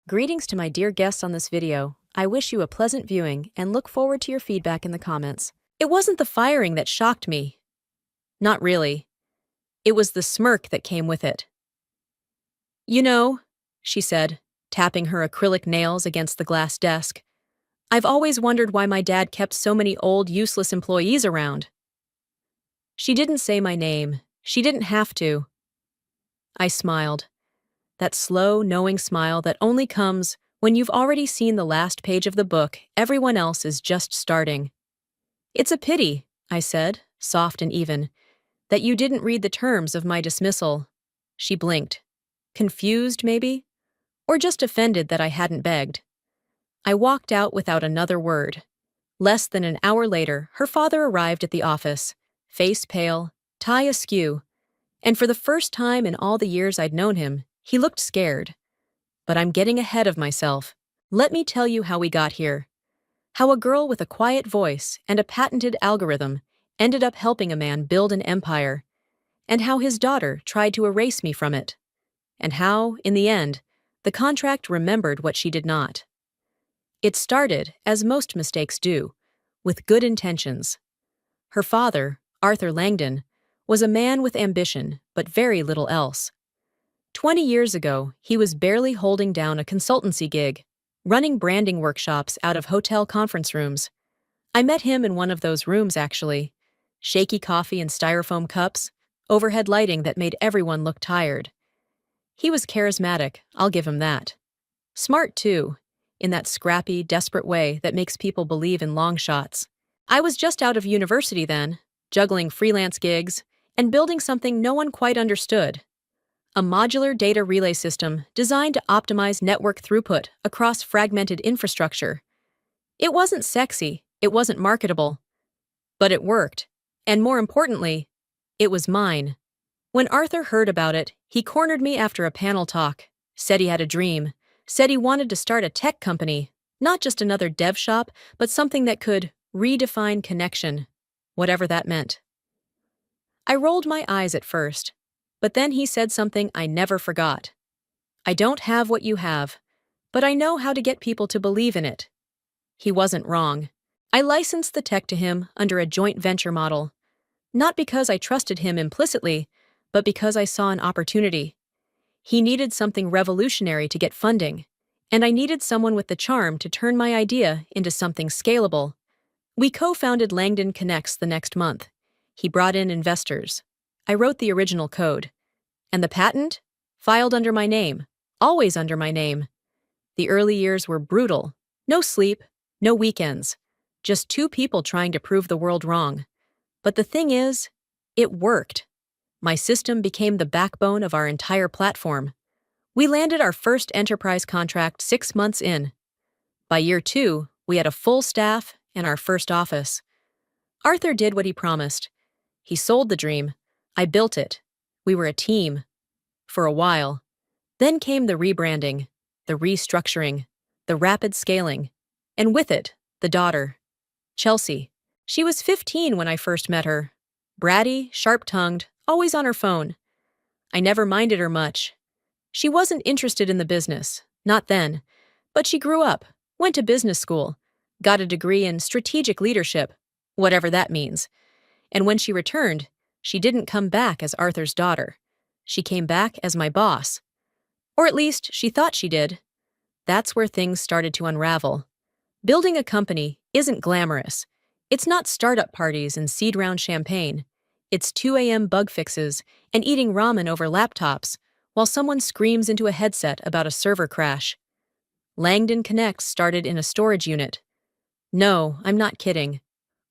Greetings to my dear guests on this video. I wish you a pleasant viewing and look forward to your feedback in the comments. It wasn't the firing that shocked me. Not really. It was the smirk that came with it. You know, she said, tapping her acrylic nails against the glass desk, I've always wondered why my dad kept so many old, useless employees around. She didn't say my name. She didn't have to. I smiled. That slow, knowing smile that only comes when you've already seen the last page of the book everyone else is just starting. It's a pity, I said, soft and even, that you didn't read the terms of my dismissal. She blinked. Confused, maybe? Or just offended that I hadn't begged. I walked out without another word. Less than an hour later, her father arrived at the office, face pale, tie askew, and for the first time in all the years I'd known him, he looked scared. But I'm getting ahead of myself. Let me tell you how we got here. How a girl with a quiet voice and a patented algorithm ended up helping a man build an empire, and how his daughter tried to erase me from it, and how, in the end, the contract remembered what she did not. It started, as most mistakes do, with good intentions. Her father, Arthur Langdon, was a man with ambition, but very little else. 20 years ago, he was barely holding down a consultancy gig, running branding workshops out of hotel conference rooms. I met him in one of those rooms, actually. Shaky coffee and styrofoam cups, overhead lighting that made everyone look tired. He was charismatic, I'll give him that. Smart, too, in that scrappy, desperate way that makes people believe in long shots. I was just out of university then, juggling freelance gigs, and building something no one quite understood. A modular data relay system designed to optimize network throughput across fragmented infrastructure. It wasn't sexy, it wasn't marketable, but it worked, and more importantly, it was mine. When Arthur heard about it, he cornered me after a panel talk, said he had a dream, said he wanted to start a tech company, not just another dev shop, but something that could redefine connection, whatever that meant. I rolled my eyes at first. But then he said something I never forgot. I don't have what you have, but I know how to get people to believe in it. He wasn't wrong. I licensed the tech to him under a joint venture model, not because I trusted him implicitly, but because I saw an opportunity. He needed something revolutionary to get funding, and I needed someone with the charm to turn my idea into something scalable. We co-founded Langdon Connects the next month. He brought in investors. I wrote the original code. And the patent? Filed under my name. Always under my name. The early years were brutal. No sleep, no weekends. Just two people trying to prove the world wrong. But the thing is, it worked. My system became the backbone of our entire platform. We landed our first enterprise contract 6 months in. By year 2, we had a full staff and our first office. Arthur did what he promised. He sold the dream. I built it. We were a team. For a while. Then came the rebranding, the restructuring, the rapid scaling, and with it, the daughter, Chelsea. She was 15 when I first met her. Bratty, sharp-tongued, always on her phone. I never minded her much. She wasn't interested in the business, not then, but she grew up, went to business school, got a degree in strategic leadership, whatever that means. And when she returned, she didn't come back as Arthur's daughter. She came back as my boss. Or at least, she thought she did. That's where things started to unravel. Building a company isn't glamorous. It's not startup parties and seed round champagne. It's 2 a.m. bug fixes and eating ramen over laptops while someone screams into a headset about a server crash. Langdon Connects started in a storage unit. No, I'm not kidding.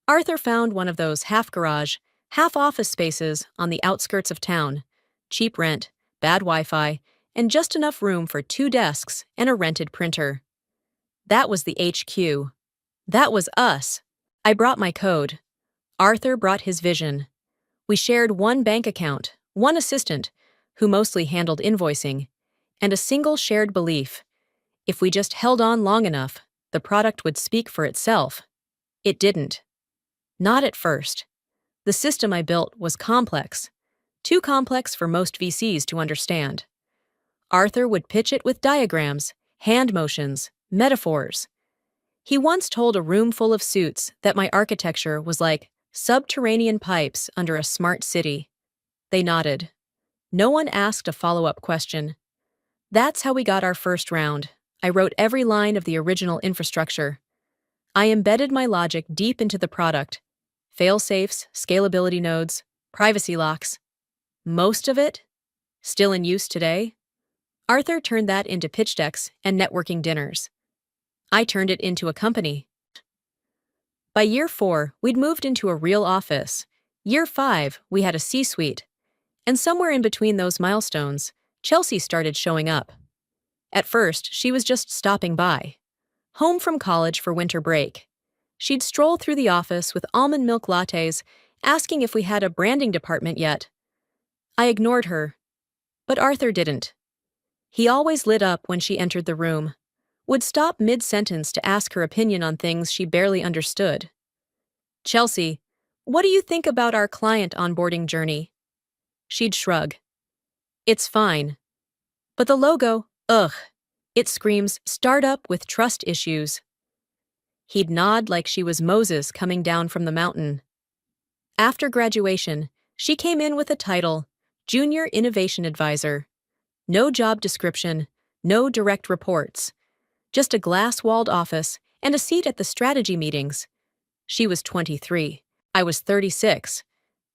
Arthur found one of those half-garage, half-office spaces on the outskirts of town. Cheap rent, bad Wi-Fi, and just enough room for 2 desks and a rented printer. That was the HQ. That was us. I brought my code. Arthur brought his vision. We shared one bank account, one assistant, who mostly handled invoicing, and a single shared belief. If we just held on long enough, the product would speak for itself. It didn't. Not at first. The system I built was complex. Too complex for most VCs to understand. Arthur would pitch it with diagrams, hand motions, metaphors. He once told a room full of suits that my architecture was like subterranean pipes under a smart city. They nodded. No one asked a follow-up question. That's how we got our first round. I wrote every line of the original infrastructure. I embedded my logic deep into the product. Fail-safes, scalability nodes, privacy locks. Most of it, still in use today. Arthur turned that into pitch decks and networking dinners. I turned it into a company. By year 4, we'd moved into a real office. Year 5, we had a C-suite. And somewhere in between those milestones, Chelsea started showing up. At first, she was just stopping by. Home from college for winter break. She'd stroll through the office with almond milk lattes, asking if we had a branding department yet. I ignored her. But Arthur didn't. He always lit up when she entered the room. Would stop mid-sentence to ask her opinion on things she barely understood. "Chelsea, what do you think about our client onboarding journey?" She'd shrug. "It's fine. But the logo, ugh. It screams startup with trust issues." He'd nod like she was Moses coming down from the mountain. After graduation, she came in with a title, Junior Innovation Advisor. No job description, no direct reports. Just a glass-walled office and a seat at the strategy meetings. She was 23. I was 36.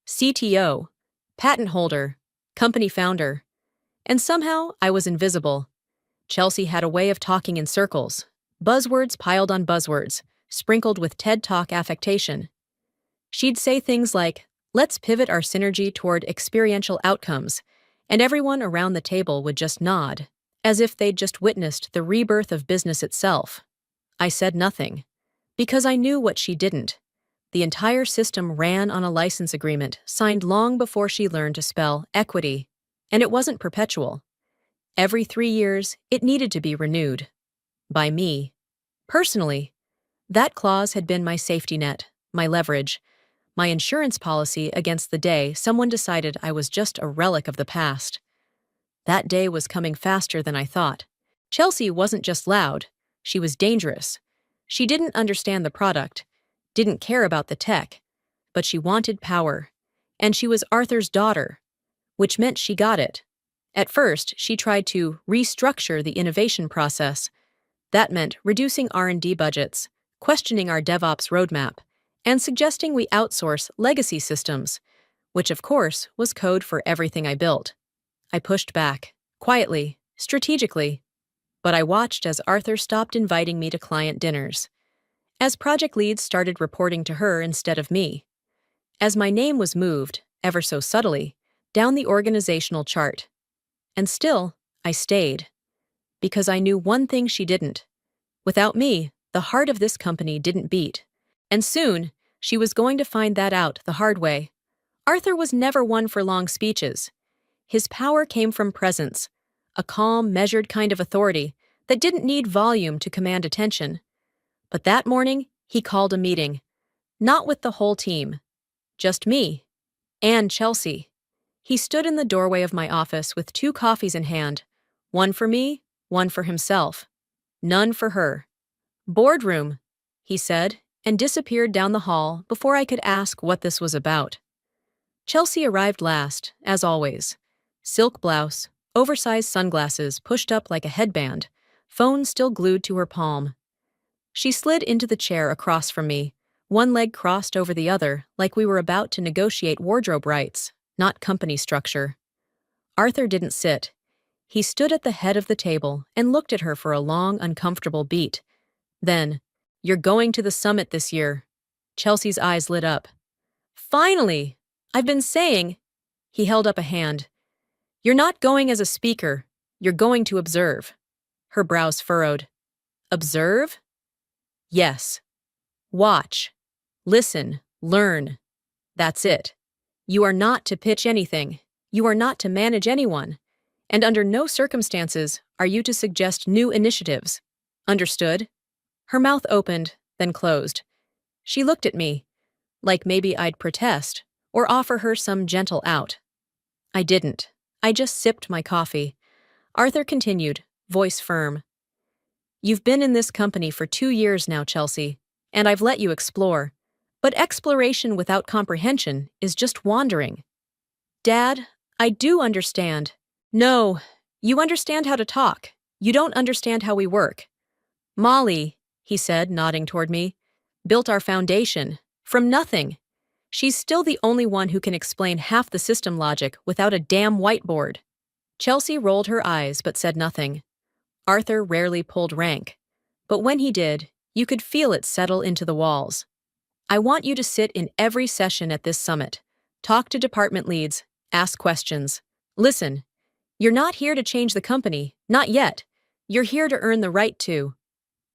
CTO, patent holder, company founder. And somehow I was invisible. Chelsea had a way of talking in circles. Buzzwords piled on buzzwords, sprinkled with TED Talk affectation. She'd say things like, "Let's pivot our synergy toward experiential outcomes," and everyone around the table would just nod, as if they'd just witnessed the rebirth of business itself. I said nothing, because I knew what she didn't. The entire system ran on a license agreement signed long before she learned to spell equity, and it wasn't perpetual. Every 3 years, it needed to be renewed. By me. Personally. That clause had been my safety net, my leverage, my insurance policy against the day someone decided I was just a relic of the past. That day was coming faster than I thought. Chelsea wasn't just loud, she was dangerous. She didn't understand the product, didn't care about the tech, but she wanted power. And she was Arthur's daughter, which meant she got it. At first, she tried to restructure the innovation process. That meant reducing R&D budgets, questioning our DevOps roadmap, and suggesting we outsource legacy systems, which of course was code for everything I built. I pushed back, quietly, strategically, but I watched as Arthur stopped inviting me to client dinners, as project leads started reporting to her instead of me, as my name was moved, ever so subtly, down the organizational chart. And still, I stayed, because I knew one thing she didn't. Without me, the heart of this company didn't beat. And soon, she was going to find that out the hard way. Arthur was never one for long speeches. His power came from presence, a calm, measured kind of authority that didn't need volume to command attention. But that morning, he called a meeting. Not with the whole team. Just me. And Chelsea. He stood in the doorway of my office with 2 coffees in hand. One for me, one for himself. None for her. "Boardroom," he said, and disappeared down the hall before I could ask what this was about. Chelsea arrived last, as always. Silk blouse, oversized sunglasses pushed up like a headband, phone still glued to her palm. She slid into the chair across from me, one leg crossed over the other like we were about to negotiate wardrobe rights, not company structure. Arthur didn't sit. He stood at the head of the table and looked at her for a long, uncomfortable beat. Then, "You're going to the summit this year." Chelsea's eyes lit up. "Finally! I've been saying—" He held up a hand. "You're not going as a speaker. You're going to observe." Her brows furrowed. "Observe?" "Yes. Watch. Listen. Learn. That's it. You are not to pitch anything. You are not to manage anyone. And under no circumstances are you to suggest new initiatives. Understood?" Her mouth opened, then closed. She looked at me, like maybe I'd protest or offer her some gentle out. I didn't. I just sipped my coffee. Arthur continued, voice firm. You've been in this company for 2 years now, Chelsea, and I've let you explore. But exploration without comprehension is just wandering. Dad, I do understand. No, you understand how to talk. You don't understand how we work. Molly, he said, nodding toward me, built our foundation. From nothing. She's still the only one who can explain half the system logic without a damn whiteboard. Chelsea rolled her eyes but said nothing. Arthur rarely pulled rank. But when he did, you could feel it settle into the walls. I want you to sit in every session at this summit. Talk to department leads. Ask questions. Listen, you're not here to change the company, not yet. You're here to earn the right to.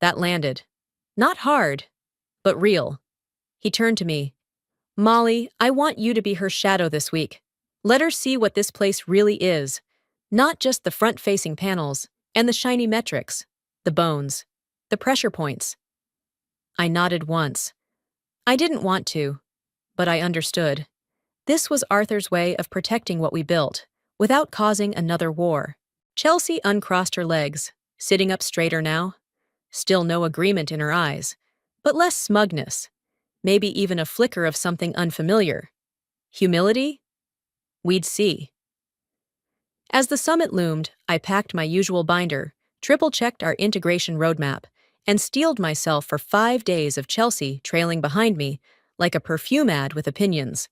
That landed. Not hard, but real. He turned to me. Molly, I want you to be her shadow this week. Let her see what this place really is. Not just the front-facing panels and the shiny metrics, the bones, the pressure points. I nodded once. I didn't want to, but I understood. This was Arthur's way of protecting what we built, without causing another war. Chelsea uncrossed her legs, sitting up straighter now. Still no agreement in her eyes, but less smugness. Maybe even a flicker of something unfamiliar. Humility? We'd see. As the summit loomed, I packed my usual binder, triple-checked our integration roadmap, and steeled myself for 5 days of Chelsea trailing behind me like a perfume ad with opinions.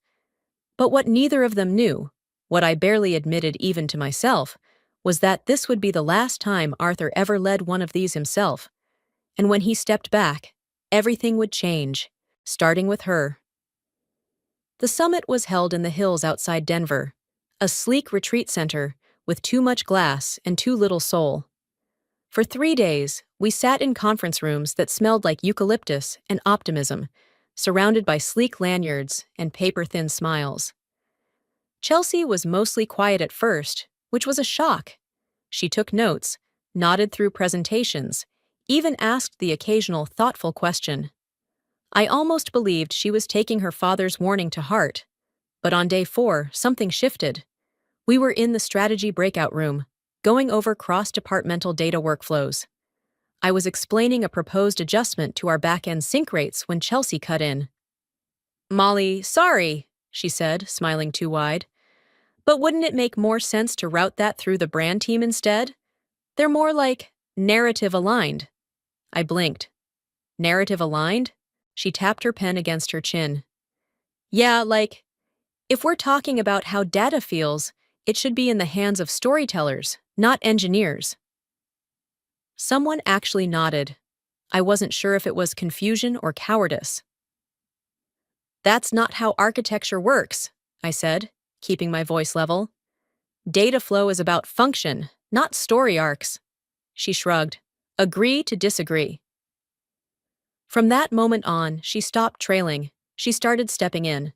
But what neither of them knew, what I barely admitted even to myself, was that this would be the last time Arthur ever led one of these himself. And when he stepped back, everything would change, starting with her. The summit was held in the hills outside Denver, a sleek retreat center with too much glass and too little soul. For 3 days, we sat in conference rooms that smelled like eucalyptus and optimism, surrounded by sleek lanyards and paper-thin smiles. Chelsea was mostly quiet at first, which was a shock. She took notes, nodded through presentations, even asked the occasional thoughtful question. I almost believed she was taking her father's warning to heart. But on day 4, something shifted. We were in the strategy breakout room, going over cross-departmental data workflows. I was explaining a proposed adjustment to our back-end sync rates when Chelsea cut in. Molly, sorry, she said, smiling too wide. But wouldn't it make more sense to route that through the brand team instead? They're more like narrative-aligned. I blinked. Narrative-aligned? She tapped her pen against her chin. Yeah, like, if we're talking about how data feels, it should be in the hands of storytellers, not engineers. Someone actually nodded. I wasn't sure if it was confusion or cowardice. That's not how architecture works, I said, keeping my voice level. Data flow is about function, not story arcs. She shrugged. Agree to disagree. From that moment on, she stopped trailing. She started stepping in.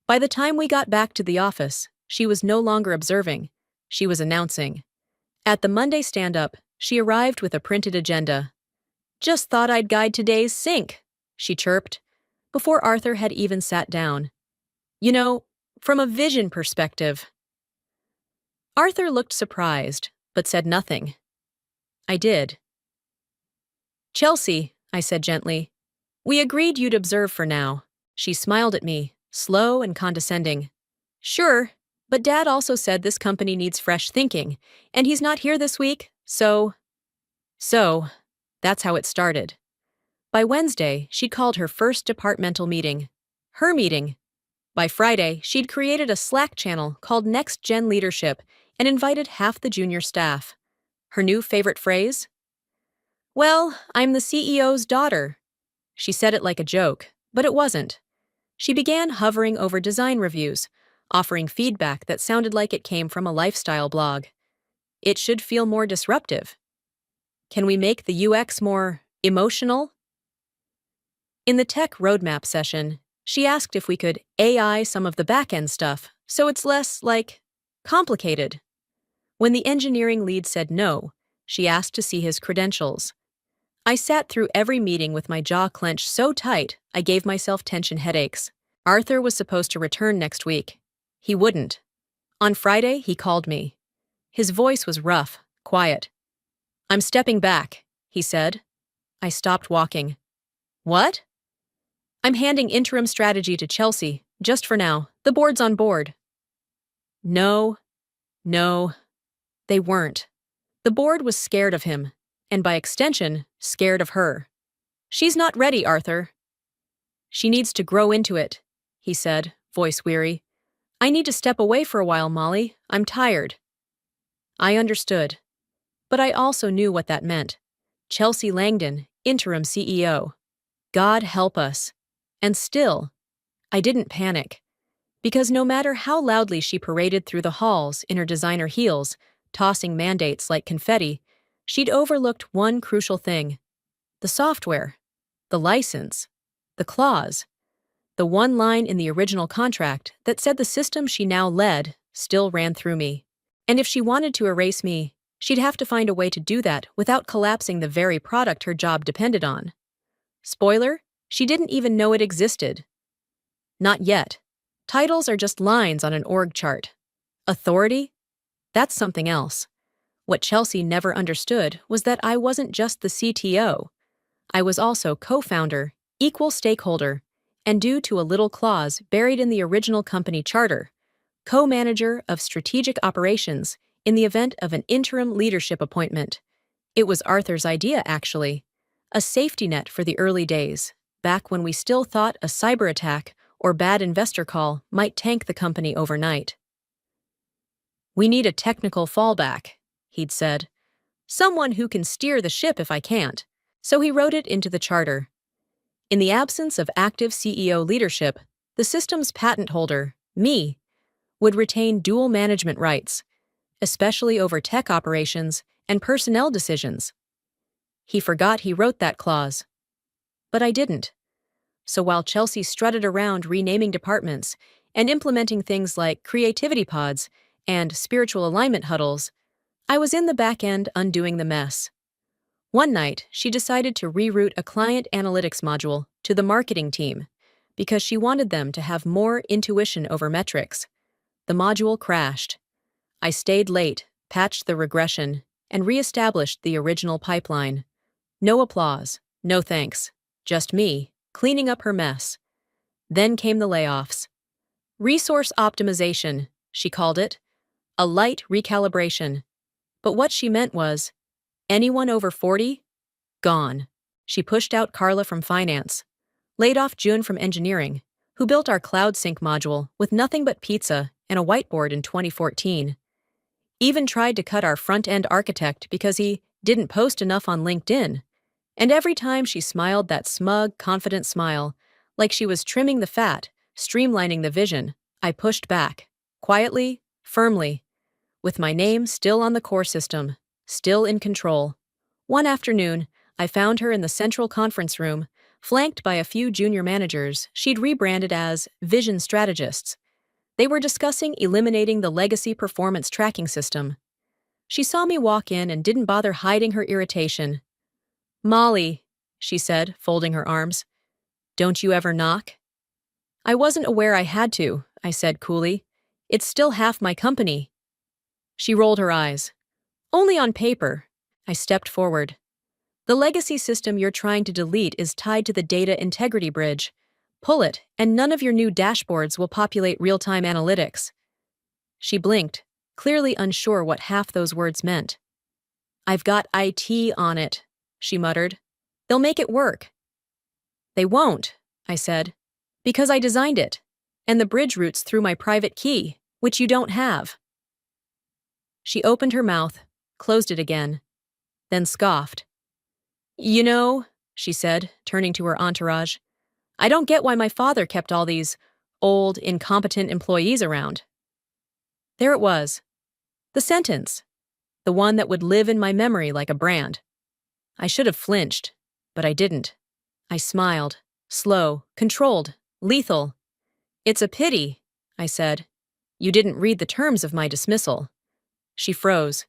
By the time we got back to the office, she was no longer observing. She was announcing. At the Monday stand-up, she arrived with a printed agenda. Just thought I'd guide today's sync, she chirped, before Arthur had even sat down. You know, from a vision perspective. Arthur looked surprised, but said nothing. I did. Chelsea, I said gently, we agreed you'd observe for now. She smiled at me, slow and condescending. Sure, but Dad also said this company needs fresh thinking, and he's not here this week, so, that's how it started. By Wednesday, she'd called her first departmental meeting. Her meeting. By Friday, she'd created a Slack channel called Next Gen Leadership and invited half the junior staff. Her new favorite phrase? Well, I'm the CEO's daughter. She said it like a joke, but it wasn't. She began hovering over design reviews, offering feedback that sounded like it came from a lifestyle blog. It should feel more disruptive. Can we make the UX more emotional? In the tech roadmap session, she asked if we could AI some of the back-end stuff so it's less, complicated. When the engineering lead said no, she asked to see his credentials. I sat through every meeting with my jaw clenched so tight I gave myself tension headaches. Arthur was supposed to return next week. He wouldn't. On Friday, he called me. His voice was rough, quiet. I'm stepping back, he said. I stopped walking. What? I'm handing interim strategy to Chelsea, just for now. The board's on board. No, no, they weren't. The board was scared of him, and by extension, scared of her. She's not ready, Arthur. She needs to grow into it, he said, voice weary. I need to step away for a while, Molly. I'm tired. I understood. But I also knew what that meant. Chelsea Langdon, interim CEO. God help us. And still, I didn't panic. Because no matter how loudly she paraded through the halls in her designer heels, tossing mandates like confetti, she'd overlooked one crucial thing. The software. The license. The clause. The one line in the original contract that said the system she now led still ran through me. And if she wanted to erase me, she'd have to find a way to do that without collapsing the very product her job depended on. Spoiler, she didn't even know it existed. Not yet. Titles are just lines on an org chart. Authority? That's something else. What Chelsea never understood was that I wasn't just the CTO. I was also co-founder, equal stakeholder, and due to a little clause buried in the original company charter, co-manager of strategic operations in the event of an interim leadership appointment. It was Arthur's idea, actually. A safety net for the early days, back when we still thought a cyber attack or bad investor call might tank the company overnight. We need a technical fallback, he'd said. Someone who can steer the ship if I can't. So he wrote it into the charter. In the absence of active CEO leadership, the system's patent holder, me, would retain dual management rights, especially over tech operations and personnel decisions. He forgot he wrote that clause. But I didn't. So while Chelsea strutted around renaming departments and implementing things like creativity pods and spiritual alignment huddles, I was in the back end undoing the mess. One night, she decided to reroute a client analytics module to the marketing team because she wanted them to have more intuition over metrics. The module crashed. I stayed late, patched the regression, and re-established the original pipeline. No applause, no thanks, just me, cleaning up her mess. Then came the layoffs. Resource optimization, she called it. A light recalibration. But what she meant was, anyone over 40? Gone. She pushed out Carla from finance, laid off June from engineering, who built our Cloud Sync module with nothing but pizza and a whiteboard in 2014. Even tried to cut our front-end architect because he didn't post enough on LinkedIn. And every time she smiled that smug, confident smile, like she was trimming the fat, streamlining the vision, I pushed back, quietly, firmly, with my name still on the core system, still in control. One afternoon, I found her in the central conference room, flanked by a few junior managers she'd rebranded as vision strategists. They were discussing eliminating the legacy performance tracking system. She saw me walk in and didn't bother hiding her irritation. Molly, she said, folding her arms. Don't you ever knock? I wasn't aware I had to, I said coolly. It's still half my company. She rolled her eyes. Only on paper. I stepped forward. The legacy system you're trying to delete is tied to the data integrity bridge. Pull it, and none of your new dashboards will populate real-time analytics. She blinked, clearly unsure what half those words meant. I've got IT on it, she muttered. They'll make it work. They won't, I said, because I designed it, and the bridge routes through my private key, which you don't have. She opened her mouth, closed it again, then scoffed. You know, she said, turning to her entourage, I don't get why my father kept all these old, incompetent employees around. There it was. The sentence. The one that would live in my memory like a brand. I should have flinched, but I didn't. I smiled, slow, controlled, lethal. It's a pity, I said. You didn't read the terms of my dismissal. She froze.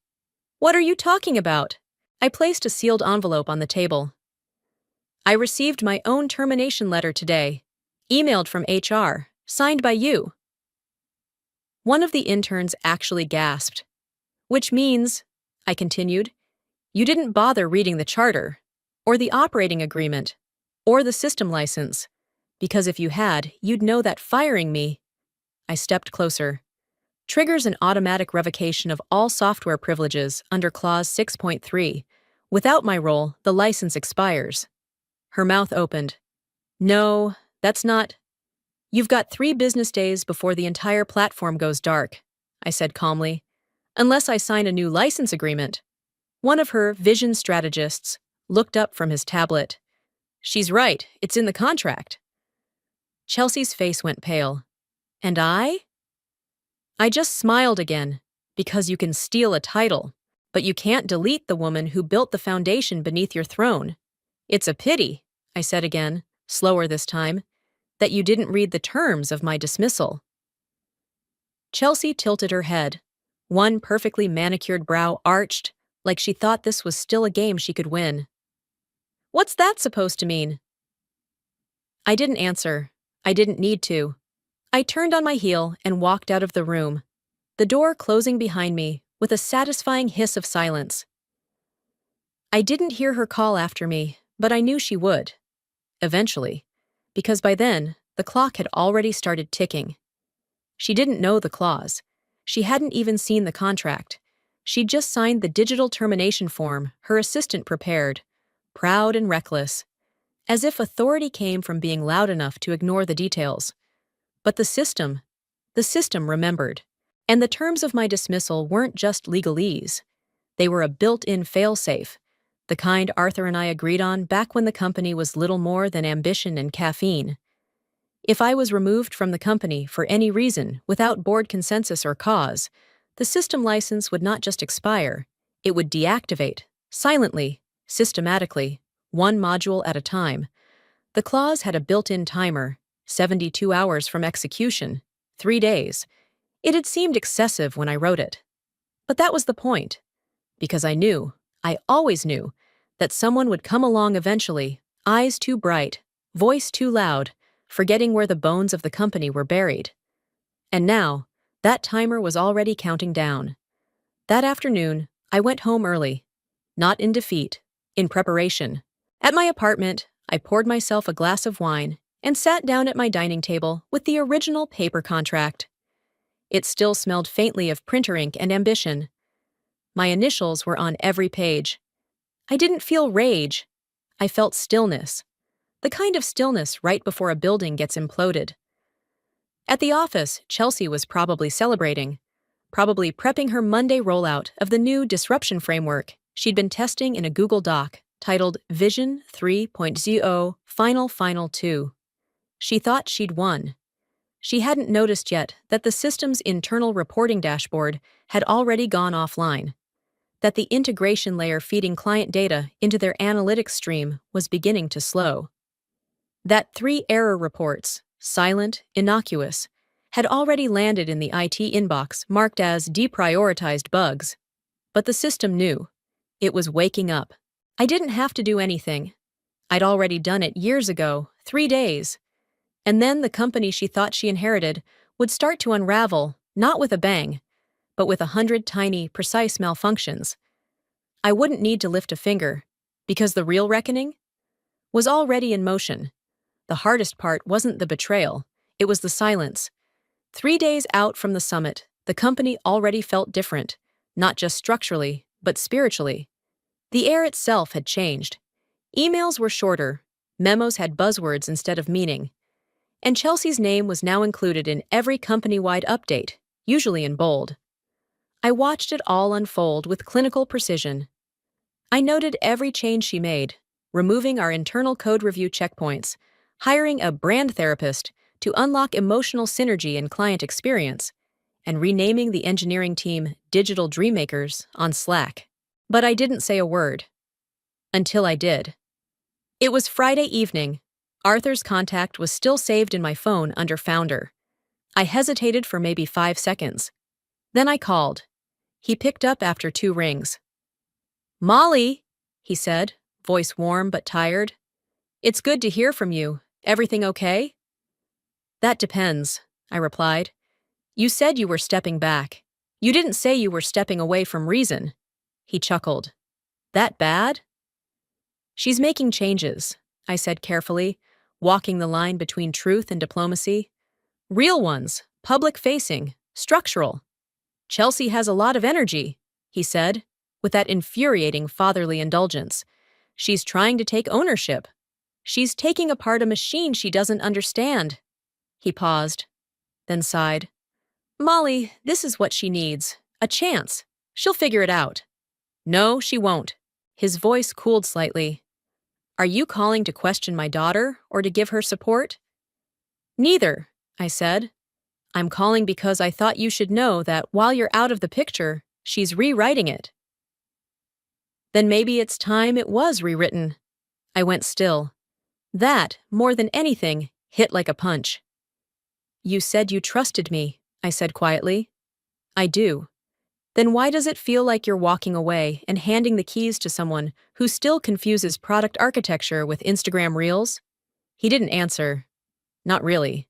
What are you talking about? I placed a sealed envelope on the table. I received my own termination letter today, emailed from HR, signed by you. One of the interns actually gasped. Which means, I continued, you didn't bother reading the charter, or the operating agreement, or the system license, because if you had, you'd know that firing me. I stepped closer. Triggers an automatic revocation of all software privileges under Clause 6.3. Without my role, the license expires. Her mouth opened. No, that's not. You've got 3 business days before the entire platform goes dark, I said calmly. Unless I sign a new license agreement. One of her vision strategists looked up from his tablet. She's right, it's in the contract. Chelsea's face went pale. And I? I just smiled again, because you can steal a title, but you can't delete the woman who built the foundation beneath your throne. It's a pity, I said again, slower this time, that you didn't read the terms of my dismissal. Chelsea tilted her head. One perfectly manicured brow arched, like she thought this was still a game she could win. What's that supposed to mean? I didn't answer. I didn't need to. I turned on my heel and walked out of the room, the door closing behind me with a satisfying hiss of silence. I didn't hear her call after me, but I knew she would. Eventually. Because by then, the clock had already started ticking. She didn't know the clause. She hadn't even seen the contract. She'd just signed the digital termination form her assistant prepared, proud and reckless, as if authority came from being loud enough to ignore the details. But the system remembered. And the terms of my dismissal weren't just legalese. They were a built-in fail-safe, the kind Arthur and I agreed on back when the company was little more than ambition and caffeine. If I was removed from the company for any reason without board consensus or cause, the system license would not just expire, it would deactivate, silently, systematically, one module at a time. The clause had a built-in timer, 72 hours from execution, 3 days. It had seemed excessive when I wrote it. But that was the point, because I always knew, that someone would come along eventually, eyes too bright, voice too loud, forgetting where the bones of the company were buried. And now, that timer was already counting down. That afternoon, I went home early. Not in defeat, in preparation. At my apartment, I poured myself a glass of wine and sat down at my dining table with the original paper contract. It still smelled faintly of printer ink and ambition. My initials were on every page. I didn't feel rage. I felt stillness. The kind of stillness right before a building gets imploded. At the office, Chelsea was probably celebrating, probably prepping her Monday rollout of the new disruption framework she'd been testing in a Google Doc titled Vision 3.0 Final 2. She thought she'd won. She hadn't noticed yet that the system's internal reporting dashboard had already gone offline, that the integration layer feeding client data into their analytics stream was beginning to slow. That 3 error reports, silent, innocuous, had already landed in the IT inbox marked as deprioritized bugs. But the system knew. It was waking up. I didn't have to do anything. I'd already done it years ago, 3 days. And then the company she thought she inherited would start to unravel, not with a bang, but with 100 tiny, precise malfunctions. I wouldn't need to lift a finger, because the real reckoning was already in motion. The hardest part wasn't the betrayal, it was the silence. 3 days out from the summit, the company already felt different, not just structurally, but spiritually. The air itself had changed. Emails were shorter, memos had buzzwords instead of meaning. And Chelsea's name was now included in every company-wide update, usually in bold. I watched it all unfold with clinical precision. I noted every change she made, removing our internal code review checkpoints, hiring a brand therapist to unlock emotional synergy in client experience, and renaming the engineering team Digital Dreammakers on Slack. But I didn't say a word. Until I did. It was Friday evening. Arthur's contact was still saved in my phone under Founder. I hesitated for maybe 5 seconds. Then I called. He picked up after 2 rings. "Molly," he said, voice warm but tired. "It's good to hear from you. Everything okay?" "That depends," I replied. "You said you were stepping back. You didn't say you were stepping away from reason." He chuckled. "That bad?" She's making changes, I said carefully, walking the line between truth and diplomacy. Real ones, public-facing, structural. Chelsea has a lot of energy, he said, with that infuriating fatherly indulgence. She's trying to take ownership. She's taking apart a machine she doesn't understand. He paused, then sighed. Molly, this is what she needs. A chance. She'll figure it out. No, she won't. His voice cooled slightly. Are you calling to question my daughter or to give her support? Neither, I said. I'm calling because I thought you should know that while you're out of the picture, she's rewriting it. Then maybe it's time it was rewritten. I went still. That, more than anything, hit like a punch. You said you trusted me, I said quietly. I do. Then why does it feel like you're walking away and handing the keys to someone who still confuses product architecture with Instagram Reels? He didn't answer. Not really.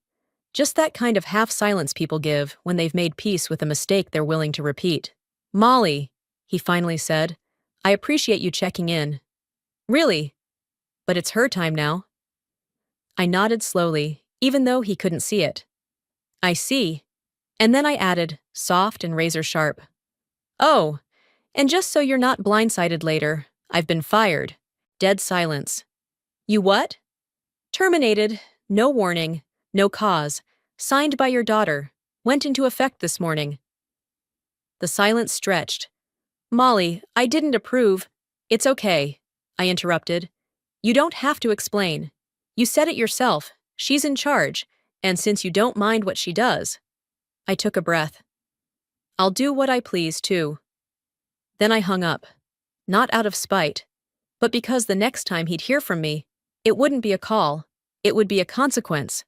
Just that kind of half-silence people give when they've made peace with a mistake they're willing to repeat. Molly, he finally said, I appreciate you checking in. Really? But it's her time now. I nodded slowly, even though he couldn't see it. I see. And then I added, soft and razor-sharp. Oh, and just so you're not blindsided later, I've been fired. Dead silence. You what? Terminated, no warning, no cause, signed by your daughter, went into effect this morning. The silence stretched. Molly, I didn't approve. It's okay, I interrupted. You don't have to explain. You said it yourself. She's in charge, and since you don't mind what she does. I took a breath. I'll do what I please, too. Then I hung up. Not out of spite, but because the next time he'd hear from me, it wouldn't be a call, it would be a consequence.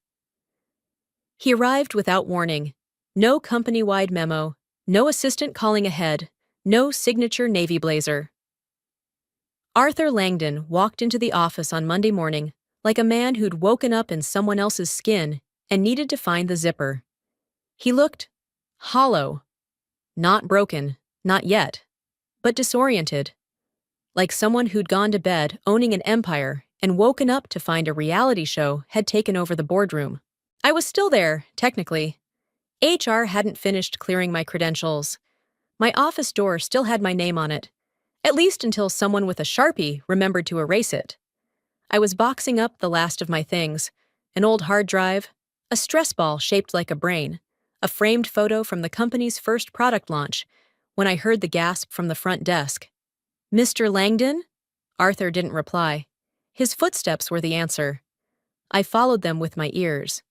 He arrived without warning. No company-wide memo, no assistant calling ahead, no signature navy blazer. Arthur Langdon walked into the office on Monday morning like a man who'd woken up in someone else's skin and needed to find the zipper. He looked hollow. Not broken, not yet, but disoriented. Like someone who'd gone to bed owning an empire and woken up to find a reality show had taken over the boardroom. I was still there, technically. HR hadn't finished clearing my credentials. My office door still had my name on it, at least until someone with a Sharpie remembered to erase it. I was boxing up the last of my things, an old hard drive, a stress ball shaped like a brain, a framed photo from the company's first product launch, when I heard the gasp from the front desk. Mr. Langdon? Arthur didn't reply. His footsteps were the answer. I followed them with my ears.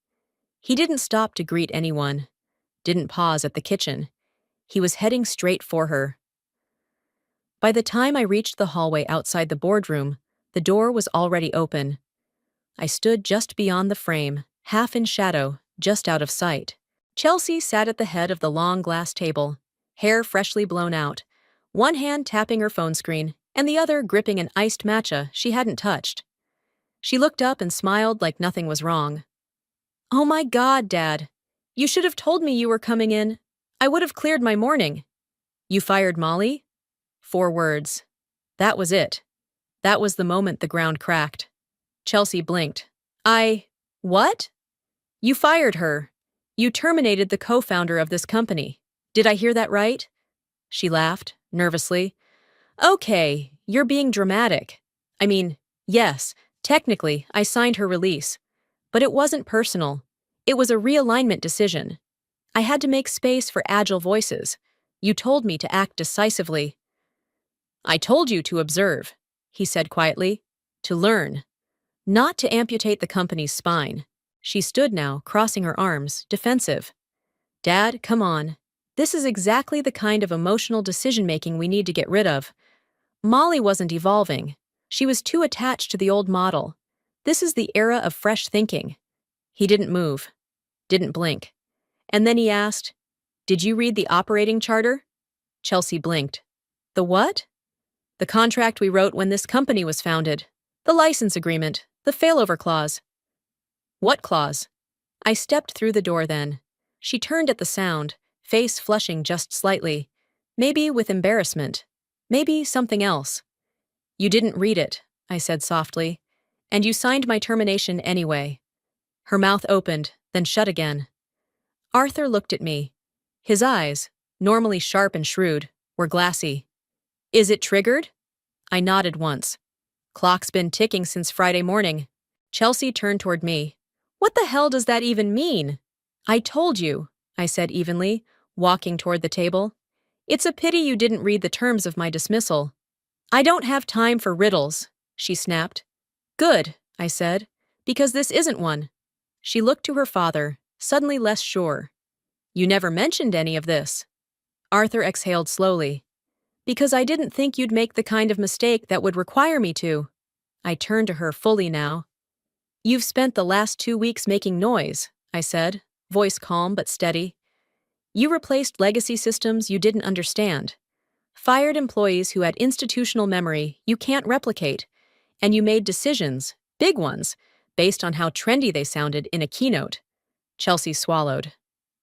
He didn't stop to greet anyone, didn't pause at the kitchen. He was heading straight for her. By the time I reached the hallway outside the boardroom, the door was already open. I stood just beyond the frame, half in shadow, just out of sight. Chelsea sat at the head of the long glass table, hair freshly blown out, one hand tapping her phone screen and the other gripping an iced matcha she hadn't touched. She looked up and smiled like nothing was wrong. Oh my God, Dad. You should have told me you were coming in. I would have cleared my morning. You fired Molly? 4 words. That was it. That was the moment the ground cracked. Chelsea blinked. What? You fired her. You terminated the co-founder of this company. Did I hear that right? She laughed, nervously. Okay, you're being dramatic. I mean, yes, technically, I signed her release. But it wasn't personal. It was a realignment decision. I had to make space for agile voices. You told me to act decisively. I told you to observe, he said quietly, to learn, not to amputate the company's spine. She stood now, crossing her arms, defensive. Dad, come on. This is exactly the kind of emotional decision-making we need to get rid of. Molly wasn't evolving. She was too attached to the old model. This is the era of fresh thinking. He didn't move, didn't blink. And then he asked, Did you read the operating charter? Chelsea blinked. The what? The contract we wrote when this company was founded. The license agreement, the failover clause. What clause? I stepped through the door then. She turned at the sound, face flushing just slightly. Maybe with embarrassment. Maybe something else. You didn't read it, I said softly. And you signed my termination anyway. Her mouth opened, then shut again. Arthur looked at me. His eyes, normally sharp and shrewd, were glassy. Is it triggered? I nodded once. Clock's been ticking since Friday morning. Chelsea turned toward me. What the hell does that even mean? I told you, I said evenly, walking toward the table. It's a pity you didn't read the terms of my dismissal. I don't have time for riddles, she snapped. Good, I said, because this isn't one. She looked to her father, suddenly less sure. You never mentioned any of this. Arthur exhaled slowly. Because I didn't think you'd make the kind of mistake that would require me to. I turned to her fully now. You've spent the last 2 weeks making noise, I said, voice calm but steady. You replaced legacy systems you didn't understand. Fired employees who had institutional memory you can't replicate. And you made decisions, big ones, based on how trendy they sounded in a keynote. Chelsea swallowed.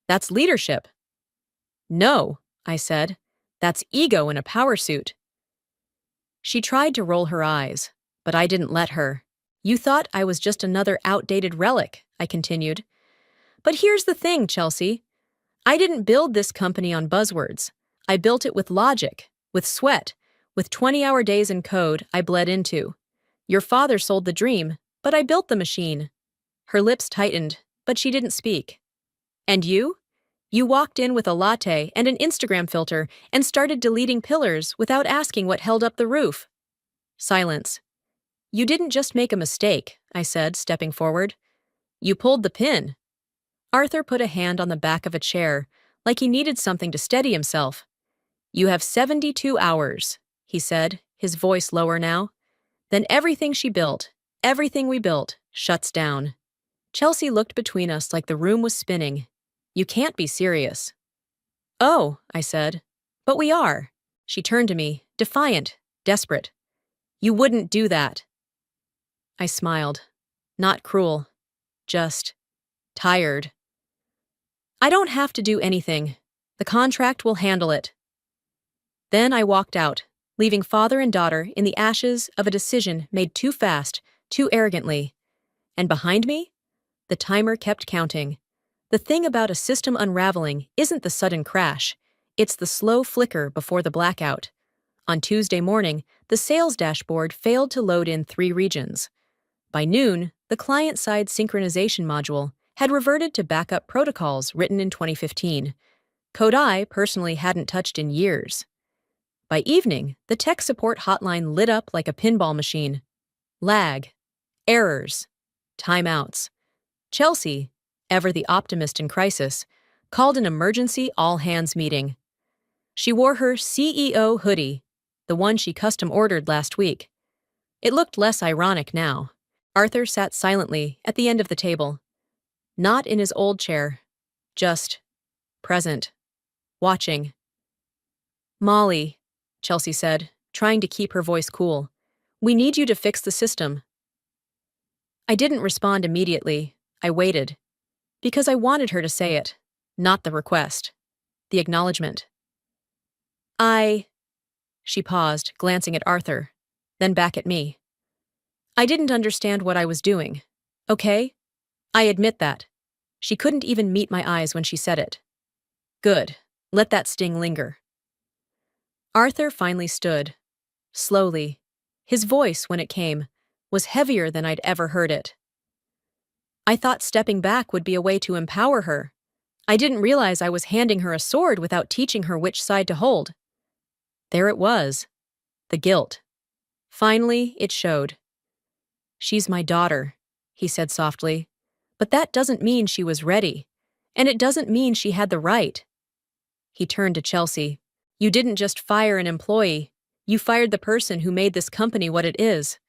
That's leadership. No, I said. That's ego in a power suit. She tried to roll her eyes, but I didn't let her. You thought I was just another outdated relic, I continued. But here's the thing, Chelsea. I didn't build this company on buzzwords. I built it with logic, with sweat, with 20-hour days in code I bled into. Your father sold the dream, but I built the machine. Her lips tightened, but she didn't speak. And you? You walked in with a latte and an Instagram filter and started deleting pillars without asking what held up the roof. Silence. You didn't just make a mistake, I said, stepping forward. You pulled the pin. Arthur put a hand on the back of a chair, like he needed something to steady himself. You have 72 hours, he said, his voice lower now. Then everything she built, everything we built, shuts down. Chelsea looked between us like the room was spinning. You can't be serious. Oh, I said. But we are. She turned to me, defiant, desperate. You wouldn't do that. I smiled. Not cruel. Just tired. I don't have to do anything. The contract will handle it. Then I walked out, leaving father and daughter in the ashes of a decision made too fast, too arrogantly. And behind me, the timer kept counting. The thing about a system unraveling isn't the sudden crash. It's the slow flicker before the blackout. On Tuesday morning, the sales dashboard failed to load in 3 regions. By noon, the client-side synchronization module had reverted to backup protocols written in 2015. Code I personally hadn't touched in years. By evening, the tech support hotline lit up like a pinball machine. Lag, errors, timeouts. Chelsea, ever the optimist in crisis, called an emergency all-hands meeting. She wore her CEO hoodie, the one she custom-ordered last week. It looked less ironic now. Arthur sat silently at the end of the table. Not in his old chair, just present, watching. Molly, Chelsea said, trying to keep her voice cool. We need you to fix the system. I didn't respond immediately. I waited. Because I wanted her to say it, not the request. The acknowledgement. She paused, glancing at Arthur, then back at me. I didn't understand what I was doing. Okay? I admit that. She couldn't even meet my eyes when she said it. Good. Let that sting linger. Arthur finally stood. Slowly. His voice, when it came, was heavier than I'd ever heard it. I thought stepping back would be a way to empower her. I didn't realize I was handing her a sword without teaching her which side to hold. There it was. The guilt. Finally, it showed. She's my daughter, he said softly. But that doesn't mean she was ready. And it doesn't mean she had the right. He turned to Chelsea. You didn't just fire an employee. You fired the person who made this company what it is.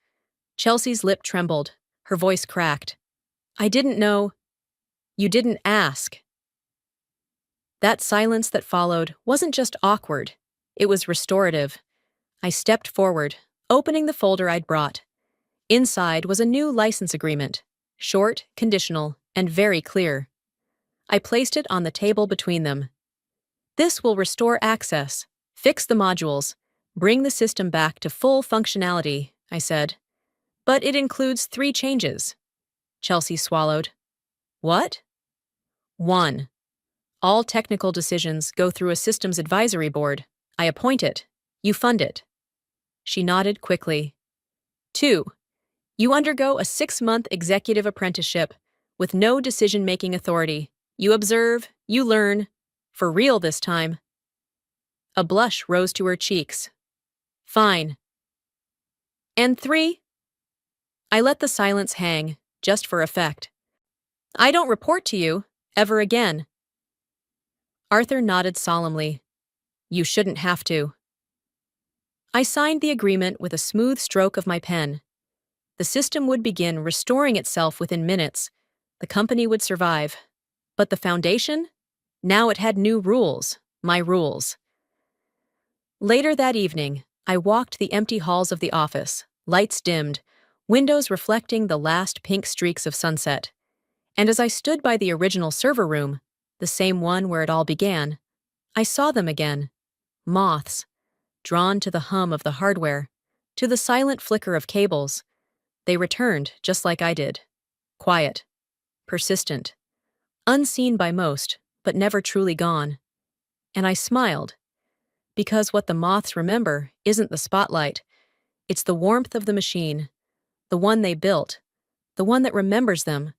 Chelsea's lip trembled. Her voice cracked. I didn't know. You didn't ask. That silence that followed wasn't just awkward. It was restorative. I stepped forward, opening the folder I'd brought. Inside was a new license agreement, short, conditional, and very clear. I placed it on the table between them. This will restore access, fix the modules, bring the system back to full functionality, I said. But it includes 3 changes. Chelsea swallowed. What? 1. All technical decisions go through a systems advisory board. I appoint it. You fund it. She nodded quickly. 2. You undergo a 6-month executive apprenticeship with no decision-making authority. You observe, you learn, for real this time. A blush rose to her cheeks. Fine. And 3. I let the silence hang, just for effect. I don't report to you, ever again. Arthur nodded solemnly. You shouldn't have to. I signed the agreement with a smooth stroke of my pen. The system would begin restoring itself within minutes. The company would survive. But the foundation? Now it had new rules, my rules. Later that evening, I walked the empty halls of the office, lights dimmed, windows reflecting the last pink streaks of sunset. And as I stood by the original server room, the same one where it all began, I saw them again. Moths, drawn to the hum of the hardware, to the silent flicker of cables. They returned just like I did. Quiet, persistent, unseen by most, but never truly gone. And I smiled, because what the moths remember isn't the spotlight. It's the warmth of the machine, the one they built, the one that remembers them